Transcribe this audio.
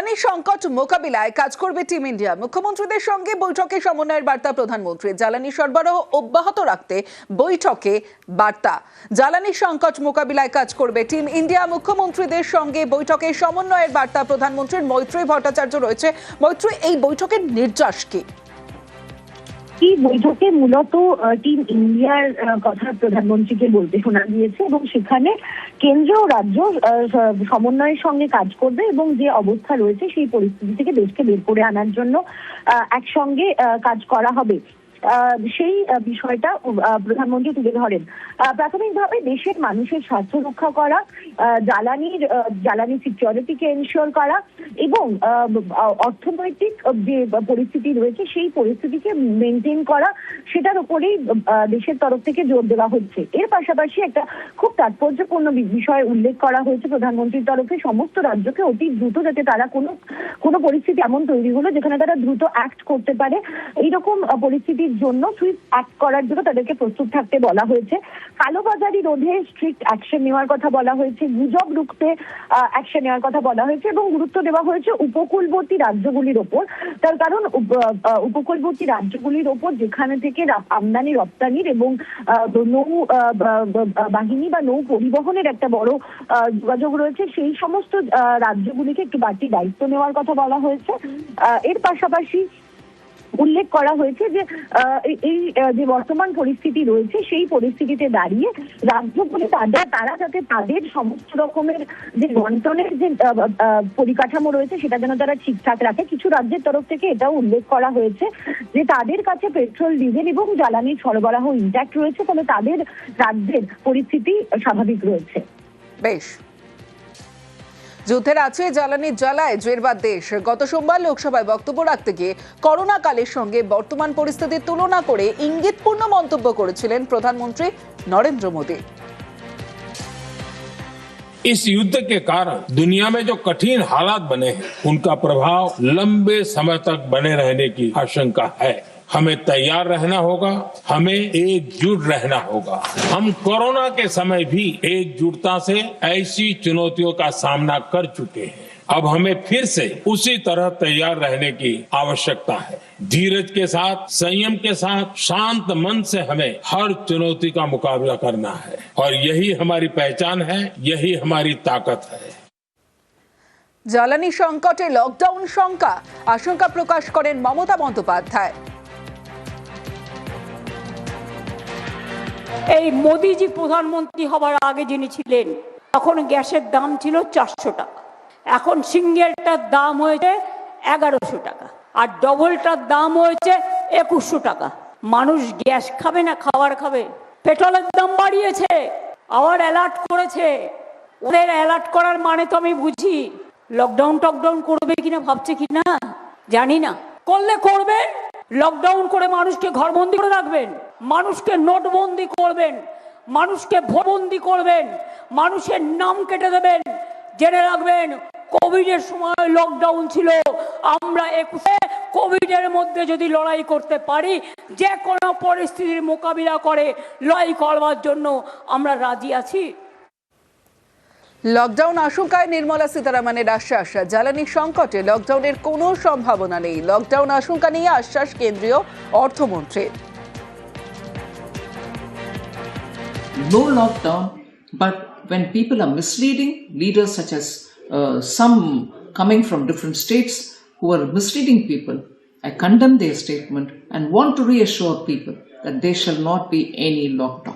জ্বালানি সংকট মোকাবিলায় কাজ করবে টিম ইন্ডিয়া। মুখ্যমন্ত্রীদের সঙ্গে বৈঠকে সমন্বয়ের বার্তা প্রধানমন্ত্রী। জ্বালানি সরবরাহ অব্যাহত রাখতে বৈঠকে বার্তা। জ্বালানি সংকট মোকাবিলায় কাজ করবে টিম ইন্ডিয়া। মুখ্যমন্ত্রীদের সঙ্গে বৈঠকে সমন্বয়ের বার্তা প্রধানমন্ত্রীর। মৈত্রী ভট্টাচার্য রয়েছে। মৈত্রী, এই বৈঠকের নির্যাস কি? এই বৈঠকে মূলত টিম ইন্ডিয়ার কথা প্রধানমন্ত্রীকে বলতে শোনা গিয়েছে এবং সেখানে কেন্দ্র ও রাজ্য সমন্বয়ের সঙ্গে কাজ করবে এবং যে অবস্থা রয়েছে সেই পরিস্থিতি থেকে দেশকে বের করে আনার জন্য একসঙ্গে কাজ করা হবে। সেই বিষয়টা প্রধানমন্ত্রী তুলে ধরেন। প্রাথমিকভাবে দেশের মানুষের স্বার্থ রক্ষা করা, জ্বালানি সিকিউরিটিকে এনশিওর করা এবং অর্থনৈতিক যে পরিস্থিতি রয়েছে সেই পরিস্থিতিকে মেনটেন করা, সেটার উপরেই দেশের তরফ থেকে জোর দেওয়া হচ্ছে। এর পাশাপাশি একটা খুব তাৎপর্যপূর্ণ বিষয় উল্লেখ করা হয়েছে প্রধানমন্ত্রীর তরফে, সমস্ত রাজ্যকে অতি দ্রুত যাতে তারা কোনো পরিস্থিতি এমন তৈরি হলো যেখানে তারা দ্রুত অ্যাক্ট করতে পারে, এইরকম পরিস্থিতির জন্য সুইফট অ্যাক্ট করার জন্য তাদেরকে প্রস্তুত থাকতে বলা হয়েছে। কালোবাজারি রোধে স্ট্রিক্ট অ্যাকশন নেওয়ার কথা বলা হয়েছে, গুজব রুখতে অ্যাকশন নেওয়ার কথা বলা হয়েছে এবং গুরুত্ব দেওয়া হয়েছে উপকূলবর্তী রাজ্যগুলির ওপর। তার কারণ উপকূলবর্তী রাজ্যগুলির ওপর যেখানে থেকে আমদানি রপ্তানির এবং নৌ বাহিনী বা নৌ পরিবহনের একটা বড় যোগাযোগ রয়েছে, সেই সমস্ত রাজ্যগুলিকে একটু বাড়তি দায়িত্ব নেওয়ার কথা বলা হয়েছে। এর পাশাপাশি উল্লেখ করা হয়েছে যে এই যে বর্তমান পরিস্থিতি রয়েছে সেই পরিস্থিতিতে দাঁড়িয়ে রাজ্যগুলি তারা যাতে তাদের সমস্ত রকমের যে বন্টনের যে পরিকাঠামো রয়েছে সেটা যেন তারা ঠিকঠাক রাখে। কিছু রাজ্যের তরফ থেকে এটাও উল্লেখ করা হয়েছে যে তাদের কাছে পেট্রোল, ডিজেল এবং জ্বালানির সরবরাহ ইনট্যাক্ট রয়েছে, ফলে তাদের রাজ্যের পরিস্থিতি স্বাভাবিক রয়েছে। বেশ। যুদ্ধের আছে জ্বালানির জ্বালায় জেরবার দেশ। গত সোমবার লোকসভায় বক্তব্য রাখতে গিয়ে করোনা কালের সঙ্গে বর্তমান পরিস্থিতির তুলনা করে ইঙ্গিতপূর্ণ মন্তব্য করেছিলেন প্রধানমন্ত্রী নরেন্দ্র মোদী। इस युद्ध के कारण दुनिया में जो कठिन हालात बने हैं उनका प्रभाव लंबे समय तक बने रहने की आशंका है। हमें तैयार रहना होगा, हमें एकजुट रहना होगा। हम कोरोना के समय भी एकजुटता से ऐसी चुनौतियों का सामना कर चुके हैं। अब हमें फिर से उसी तरह तैयार रहने की आवश्यकता है। धीरज के साथ, संयम के साथ, शांत मन से हमें हर चुनौती का मुकाबला करना है और यही हमारी पहचान है, यही हमारी ताकत है। জ্বালানি সংকটে লকডাউন আশঙ্কা প্রকাশ করেন মমতা বন্দ্যোপাধ্যায়। এই মোদিজি প্রধানমন্ত্রী হবার আগে যিনি ছিলেন তখন গ্যাসের দাম ছিল 400 টাকা, এখন সিঙ্গেলটার দাম হয়েছে 1100 টাকা আর ডবলটার দাম হয়েছে 2100 টাকা। মানুষ গ্যাস খাবে না খাবার খাবে? পেট্রোলের দাম বাড়িয়েছে, আবার অ্যালার্ট করেছে। ওদের অ্যালার্ট করার মানে তো আমি বুঝি, লকডাউন করবে কিনা ভাবছে কিনা জানি না। করলে করবে, লকডাউন করে মানুষকে ঘরবন্দি করে রাখবেন, মানুষকে নোটবন্দি করবেন, মানুষকে ভোটবন্দি করবেন, মানুষের নাম কেটে দেবেন। জেনে রাখবেন কোভিডের সময় লকডাউন ছিল, আমরা কোভিডের মধ্যে যদি লড়াই করতে পারি, যে কোনো পরিস্থিতির মোকাবিলা করে লড়াই করবার জন্য আমরা রাজি আছি। লকডাউন আশঙ্কায় নির্মলা সীতারামনের আশ্বাস। জ্বালানি সংকটে লকডাউনের কোনো সম্ভাবনা নেই। লকডাউন আশঙ্কা নিয়ে আশ্বাস কেন্দ্রীয় অর্থমন্ত্রীর। No lockdown, but when people are misleading, leaders such as some coming from different states who are misleading people, I condemn their statement and want to reassure people that there shall not be any lockdown.